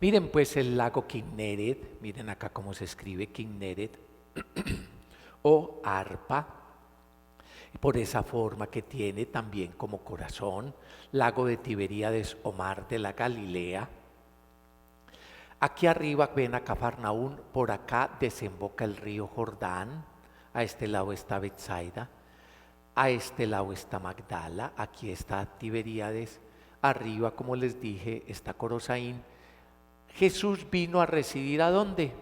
Miren pues el lago Kinneret, miren acá cómo se escribe Kinneret o arpa, por esa forma que tiene también como corazón, lago de Tiberíades o mar de la Galilea. Aquí arriba ven a Cafarnaún, por acá desemboca el río Jordán, a este lado está Betsaida, a este lado está Magdala, aquí está Tiberíades, arriba, como les dije, está Corosaín. Jesús vino a residir ¿a dónde?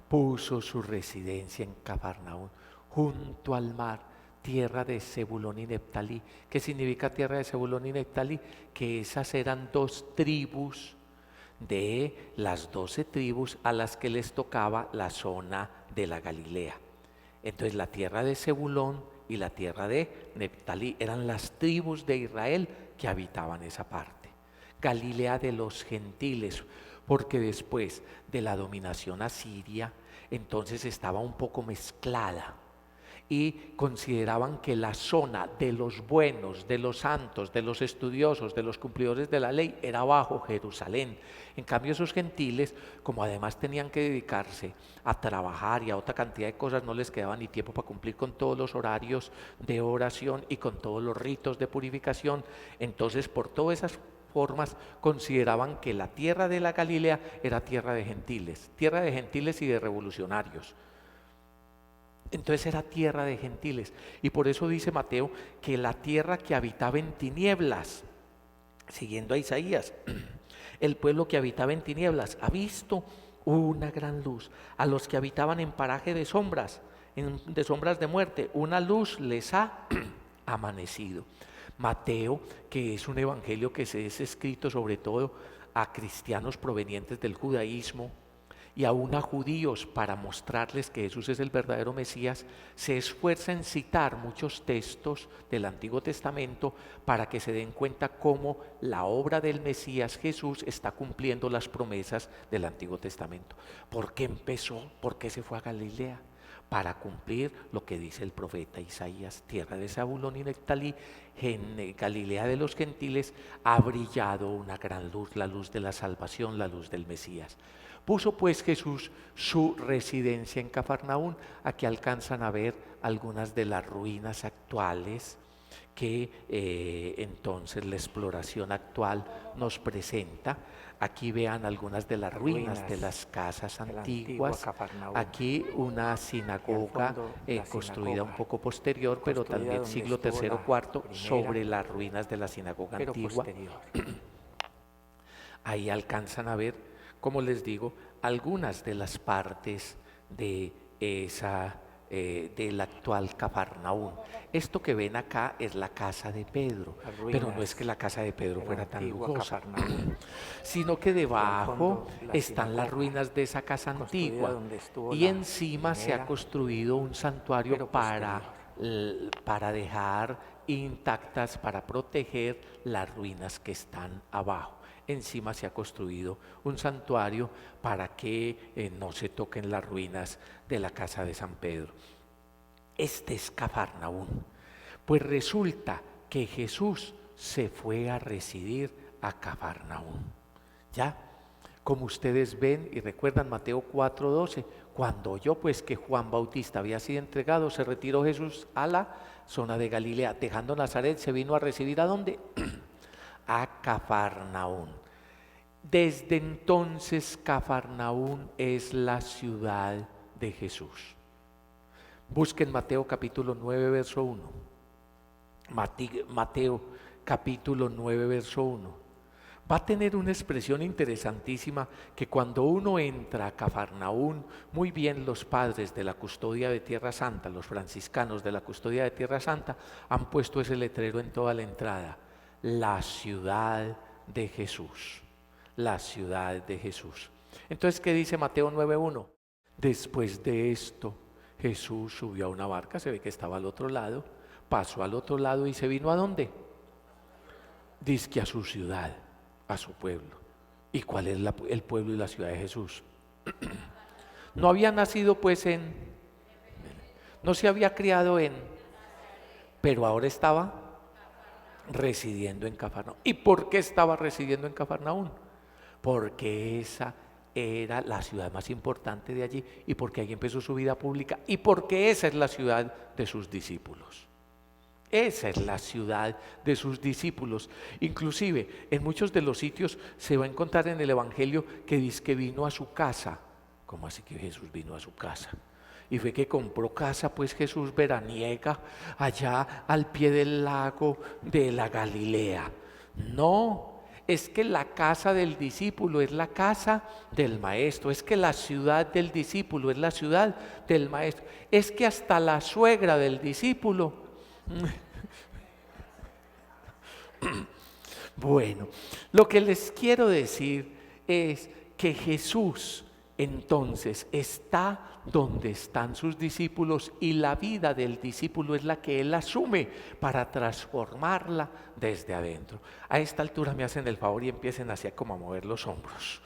Puso su residencia en Cafarnaún, junto al mar, tierra de Zebulón y Neftalí. ¿Qué significa tierra de Zebulón y Neftalí? Que esas eran dos tribus de las 12 tribus a las que les tocaba la zona de la Galilea. Entonces la tierra de Zebulón y la tierra de Neftalí eran las tribus de Israel que habitaban esa parte. Galilea de los gentiles, porque después de la dominación asiria, entonces estaba un poco mezclada y consideraban que la zona de los buenos, de los santos, de los estudiosos, de los cumplidores de la ley era bajo Jerusalén. En cambio esos gentiles, como además tenían que dedicarse a trabajar y a otra cantidad de cosas, no les quedaba ni tiempo para cumplir con todos los horarios de oración y con todos los ritos de purificación. Entonces por todas esas formas consideraban que la tierra de la Galilea era tierra de gentiles y de revolucionarios. Entonces era tierra de gentiles, y por eso dice Mateo que la tierra que habitaba en tinieblas, siguiendo a Isaías, el pueblo que habitaba en tinieblas ha visto una gran luz. A los que habitaban en paraje de sombras, de sombras de muerte, una luz les ha amanecido. Mateo, que es un evangelio que se es escrito sobre todo a cristianos provenientes del judaísmo y aún a judíos para mostrarles que Jesús es el verdadero Mesías, se esfuerza en citar muchos textos del Antiguo Testamento para que se den cuenta cómo la obra del Mesías Jesús está cumpliendo las promesas del Antiguo Testamento. ¿Por qué empezó? ¿Por qué se fue a Galilea? Para cumplir lo que dice el profeta Isaías: tierra de Zabulón y Neftalí, en Galilea de los gentiles ha brillado una gran luz, la luz de la salvación, la luz del Mesías. Puso pues Jesús su residencia en Cafarnaún. Aquí alcanzan a ver algunas de las ruinas actuales que entonces la exploración actual nos presenta. Aquí vean algunas de las ruinas de las casas antiguas. Aquí una sinagoga construida un poco posterior, pero también siglo III o IV, sobre las ruinas de la sinagoga antigua. Ahí alcanzan a ver, como les digo, algunas de las partes de esa del actual Cafarnaún. Esto que ven acá es la casa de Pedro, pero no es que la casa de Pedro fuera tan lujosa, sino que debajo están las ruinas de esa casa antigua y encima se ha construido un santuario para dejar intactas, para proteger las ruinas que están abajo. Encima se ha construido un santuario para que no se toquen las ruinas de la casa de San Pedro. Este es Cafarnaún. Pues resulta que Jesús se fue a residir a Cafarnaún. ¿Ya? Como ustedes ven y recuerdan Mateo 4:12, cuando oyó pues que Juan Bautista había sido entregado, se retiró Jesús a la zona de Galilea. Dejando Nazaret, se vino a residir ¿a dónde? A Cafarnaún. Desde entonces Cafarnaún es la ciudad de Jesús. Busquen Mateo capítulo 9 verso 1. Mateo capítulo 9 verso 1. Va a tener una expresión interesantísima que cuando uno entra a Cafarnaún, muy bien los padres de la custodia de Tierra Santa, los franciscanos de la custodia de Tierra Santa, han puesto ese letrero en toda la entrada: la ciudad de Jesús, la ciudad de Jesús. Entonces, ¿qué dice Mateo 9:1? Después de esto, Jesús subió a una barca, se ve que estaba al otro lado, pasó al otro lado y se vino ¿a dónde? Dizque a su ciudad, a su pueblo. ¿Y cuál es el pueblo y la ciudad de Jesús? No había nacido pues no se había criado pero ahora estaba residiendo en Cafarnaún. ¿Y por qué estaba residiendo en Cafarnaún? porque esa era la ciudad más importante de allí y porque ahí empezó su vida pública y porque esa es la ciudad de sus discípulos. Esa es la ciudad de sus discípulos. Inclusive en muchos de los sitios se va a encontrar en el Evangelio que dice que vino a su casa. ¿Cómo así que Jesús vino a su casa? Y fue que compró casa, pues Jesús veraniega allá al pie del lago de la Galilea. No, es que la casa del discípulo es la casa del maestro, es que la ciudad del discípulo es la ciudad del maestro, es que hasta la suegra del discípulo. Bueno, lo que les quiero decir es que Jesús entonces está donde están sus discípulos y la vida del discípulo es la que él asume para transformarla desde adentro. A esta altura me hacen el favor y empiecen así como a mover los hombros.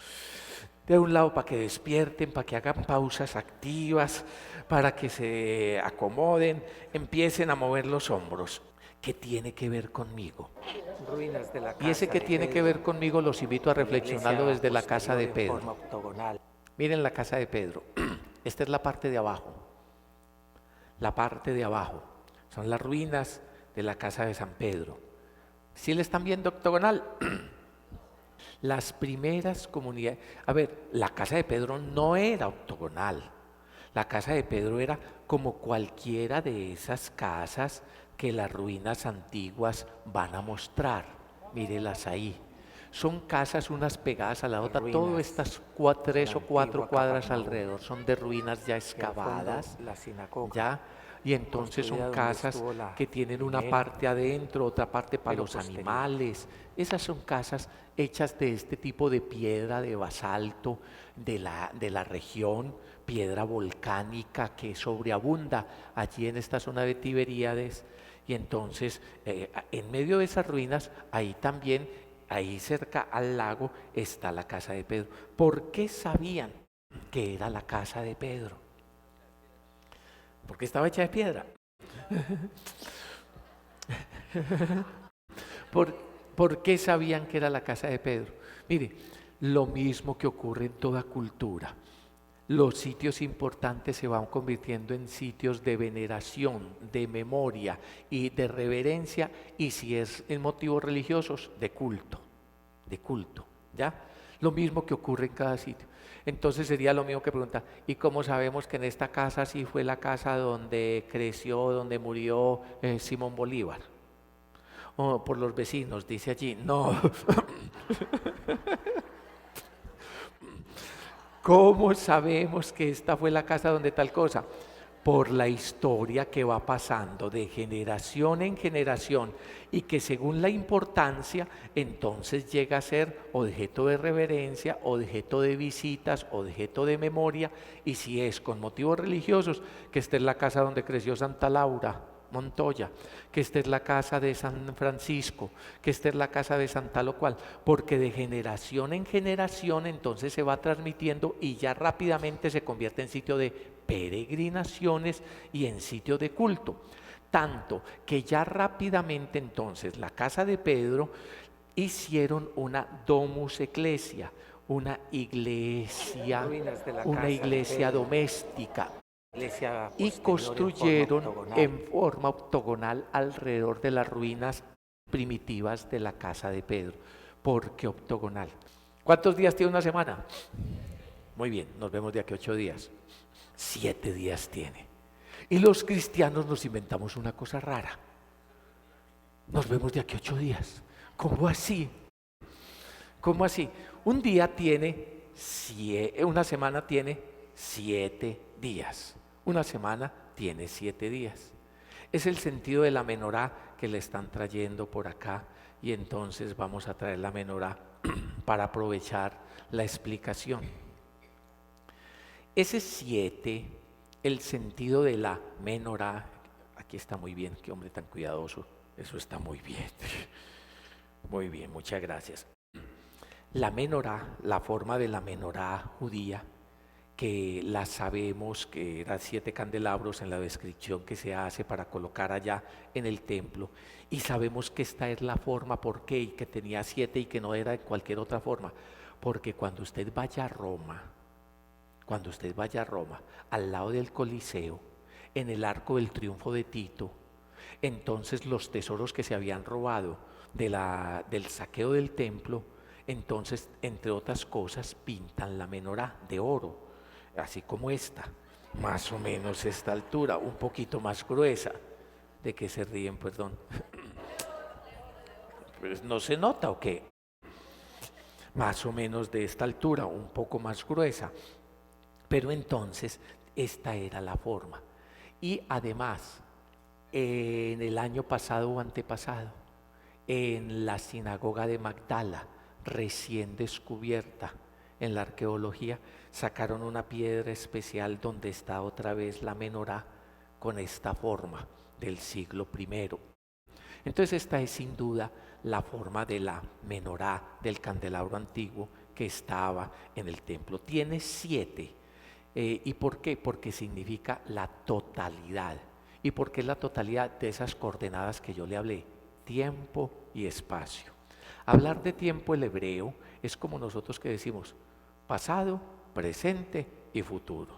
De un lado para que despierten, para que hagan pausas activas, para que se acomoden, empiecen a mover los hombros. ¿Qué tiene que ver conmigo? Ruinas de la Y ese casa que de tiene que Pedro, ver conmigo los invito a la reflexionarlo iglesia desde la casa de posterior en Pedro. forma octogonal. Miren la casa de Pedro. Esta es la parte de abajo. La parte de abajo. Son las ruinas de la casa de San Pedro. ¿Sí le están viendo octogonal? Las primeras comunidades. A ver, la casa de Pedro no era octogonal. La casa de Pedro era como cualquiera de esas casas que las ruinas antiguas van a mostrar. Mírelas ahí. Son casas unas pegadas a la otra, todas estas 3 o 4 cuadras alrededor son de ruinas ya excavadas, La sinagoga. ¿ya? Y entonces son casas que tienen una parte adentro, otra parte para los animales. Esas son casas hechas de este tipo de piedra, de basalto, de la región, piedra volcánica que sobreabunda allí en esta zona de Tiberíades. Y entonces, en medio de esas ruinas, ahí también, ahí cerca al lago, está la casa de Pedro. ¿Por qué sabían que era la casa de Pedro? Porque estaba hecha de piedra. ¿Por qué sabían que era la casa de Pedro? Mire, lo mismo que ocurre en toda cultura. Los sitios importantes se van convirtiendo en sitios de veneración, de memoria y de reverencia, y si es en motivos religiosos, de culto, ¿ya? Lo mismo que ocurre en cada sitio. Entonces sería lo mismo que preguntar, ¿y cómo sabemos que en esta casa sí fue la casa donde creció, donde murió Simón Bolívar? O por los vecinos, dice allí. No. ¿Cómo sabemos que esta fue la casa donde tal cosa? Por la historia que va pasando de generación en generación y que según la importancia entonces llega a ser objeto de reverencia, objeto de visitas, objeto de memoria, y si es con motivos religiosos, que esta es la casa donde creció Santa Laura Montoya, que esta es la casa de San Francisco, que esta es la casa de Santa lo cual, porque de generación en generación entonces se va transmitiendo y ya rápidamente se convierte en sitio de peregrinaciones y en sitio de culto. Tanto que ya rápidamente entonces la casa de Pedro hicieron una domus ecclesia, una iglesia doméstica. Y construyeron en forma octogonal alrededor de las ruinas primitivas de la casa de Pedro. ¿Por qué octogonal? ¿Cuántos días tiene una semana? Muy bien, nos vemos de aquí 8 días. 7 días tiene. Y los cristianos nos inventamos una cosa rara. Nos vemos de aquí 8 días. ¿Cómo así? ¿Cómo así? Un día tiene, una semana tiene 7 días. Una semana tiene 7 días. Es el sentido de la menorá que le están trayendo por acá, y entonces vamos a traer la menorá para aprovechar la explicación. Ese 7, el sentido de la menorá, aquí está muy bien, qué hombre tan cuidadoso, eso está muy bien. Muy bien, muchas gracias. La menorá, la forma de la menorá judía, que la sabemos que eran 7 candelabros en la descripción que se hace para colocar allá en el templo, y sabemos que esta es la forma, ¿por qué? Y que tenía 7 y que no era de cualquier otra forma, porque cuando usted vaya a Roma, al lado del Coliseo, en el Arco del Triunfo de Tito, entonces los tesoros que se habían robado del saqueo del templo, entonces, entre otras cosas, pintan la menorá de oro, así como esta, más o menos esta altura, un poquito más gruesa. ¿De qué se ríen, perdón? Pues no se nota o qué, más o menos de esta altura, un poco más gruesa. Pero entonces, esta era la forma. Y además, en el año pasado o antepasado, en la sinagoga de Magdala, recién descubierta en la arqueología, sacaron una piedra especial donde está otra vez la menorá con esta forma del siglo I. Entonces esta es sin duda la forma de la menorá del candelabro antiguo que estaba en el templo. Tiene 7. ¿Y por qué? Porque significa la totalidad. ¿Y por qué la totalidad de esas coordenadas que yo le hablé? Tiempo y espacio. Hablar de tiempo, el hebreo, es como nosotros que decimos pasado, presente y futuro.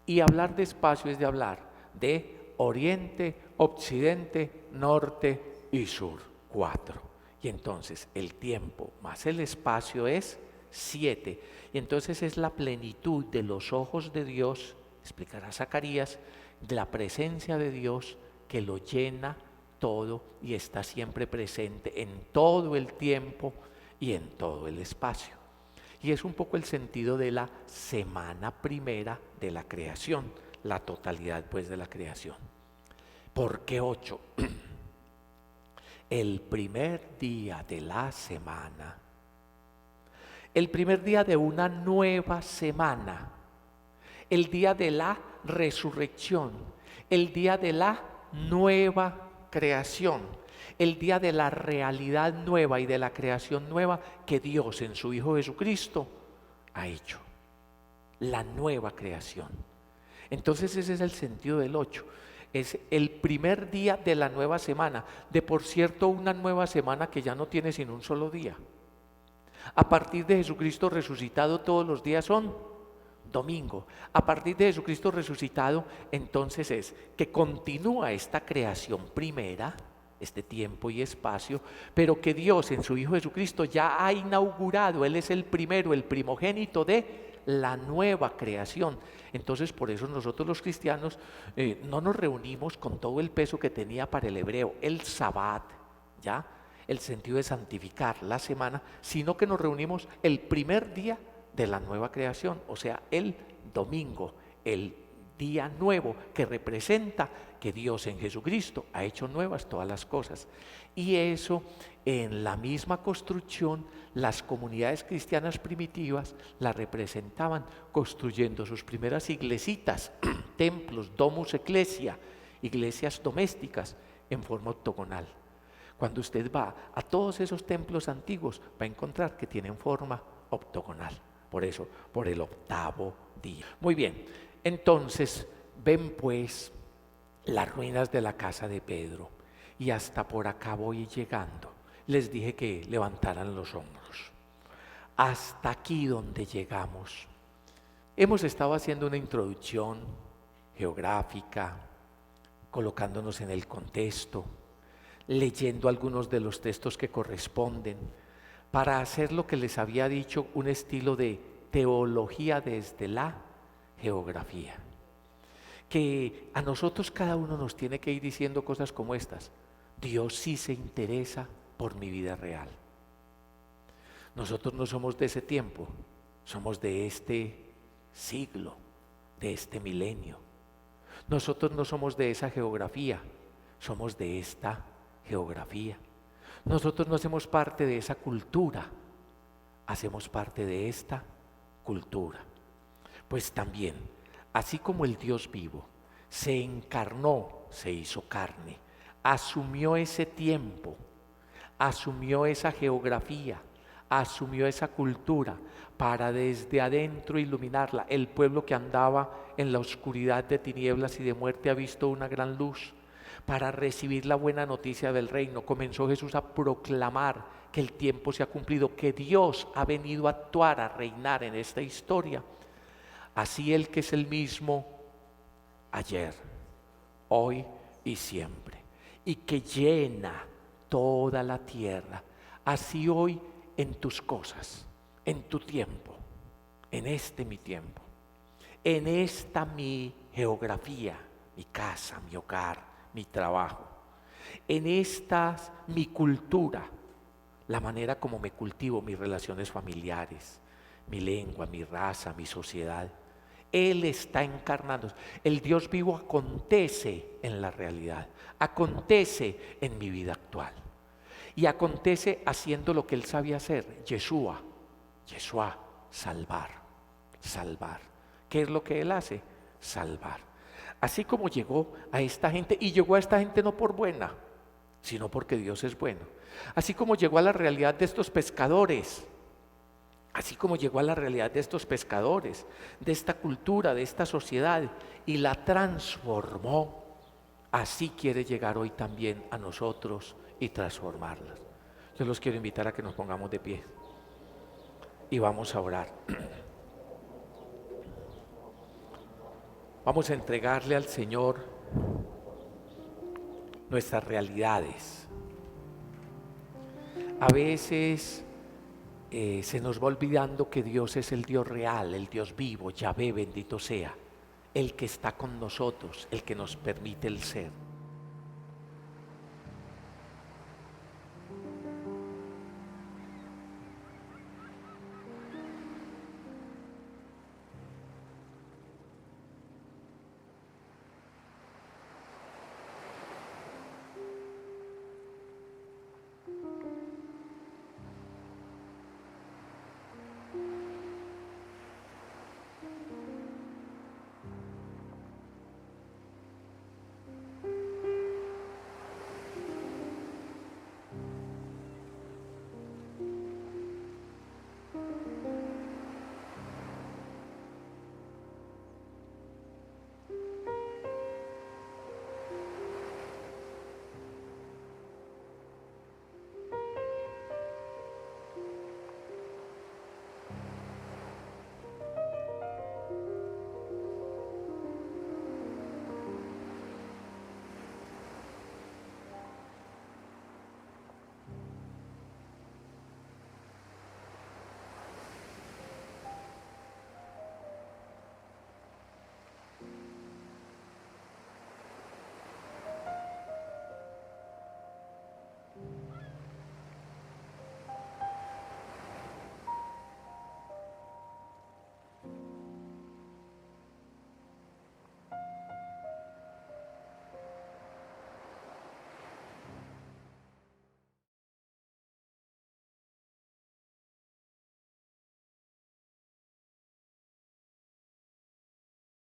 Y hablar de espacio es de hablar de oriente, occidente, norte y sur. 4. Y entonces el tiempo más el espacio es 7. Y entonces es la plenitud de los ojos de Dios, explicará Zacarías, de la presencia de Dios que lo llena todo y está siempre presente en todo el tiempo y en todo el espacio. Y es un poco el sentido de la semana primera de la creación, la totalidad pues de la creación. ¿Por qué 8? El primer día de la semana, el primer día de una nueva semana, el día de la resurrección, el día de la nueva creación, el día de la realidad nueva y de la creación nueva que Dios en su Hijo Jesucristo ha hecho, la nueva creación. Entonces ese es el sentido del 8. Es el primer día de la nueva semana. De por cierto, una nueva semana que ya no tiene sino un solo día. A partir de Jesucristo resucitado, todos los días son domingo. A partir de Jesucristo resucitado, entonces es que continúa esta creación primera, este tiempo y espacio, pero que Dios en su Hijo Jesucristo ya ha inaugurado. Él es el primero, el primogénito de la nueva creación. Entonces por eso nosotros los cristianos no nos reunimos con todo el peso que tenía para el hebreo el Sabbat, ¿ya? El sentido de santificar la semana, sino que nos reunimos el primer día de la nueva creación, o sea, el domingo, el día nuevo que representa que Dios en Jesucristo ha hecho nuevas todas las cosas. Y eso en la misma construcción las comunidades cristianas primitivas la representaban construyendo sus primeras iglesitas, templos, domus ecclesia, iglesias domésticas en forma octogonal. Cuando usted va a todos esos templos antiguos va a encontrar que tienen forma octogonal. Por eso, por el 8º día. Muy bien, entonces ven pues las ruinas de la casa de Pedro y hasta por acá voy llegando. Les dije que levantaran los hombros. Hasta aquí donde llegamos. Hemos estado haciendo una introducción geográfica, colocándonos en el contexto, leyendo algunos de los textos que corresponden, para hacer lo que les había dicho, un estilo de teología desde la geografía. Que a nosotros cada uno nos tiene que ir diciendo cosas como estas. Dios sí se interesa por mi vida real. Nosotros no somos de ese tiempo, somos de este siglo, de este milenio. Nosotros no somos de esa geografía, somos de esta geografía. Nosotros no hacemos parte de esa cultura, hacemos parte de esta cultura. Pues también, así como el Dios vivo se encarnó, se hizo carne, asumió ese tiempo, asumió esa geografía, asumió esa cultura para desde adentro iluminarla. El pueblo que andaba en la oscuridad de tinieblas y de muerte ha visto una gran luz. Para recibir la buena noticia del reino, comenzó Jesús a proclamar que el tiempo se ha cumplido, que Dios ha venido a actuar, a reinar en esta historia. Así Él que es el mismo ayer, hoy y siempre, y que llena toda la tierra, así hoy en tus cosas, en tu tiempo, en este mi tiempo, en esta mi geografía, mi casa, mi hogar, mi trabajo, en esta mi cultura, la manera como me cultivo mis relaciones familiares, mi lengua, mi raza, mi sociedad. Él está encarnando. El Dios vivo acontece en la realidad, acontece en mi vida actual. Y acontece haciendo lo que Él sabía hacer, Yeshua, salvar, salvar. ¿Qué es lo que Él hace? Salvar. Así como llegó a esta gente, y llegó a esta gente no por buena, sino porque Dios es bueno. Así como llegó a la realidad de estos pescadores, así como llegó a la realidad de estos pescadores, de esta cultura, de esta sociedad, y la transformó, así quiere llegar hoy también a nosotros y transformarlas. Yo los quiero invitar a que nos pongamos de pie y vamos a orar. Vamos a entregarle al Señor nuestras realidades. A veces se nos va olvidando que Dios es el Dios real, el Dios vivo, Yahvé bendito sea, el que está con nosotros, el que nos permite el ser.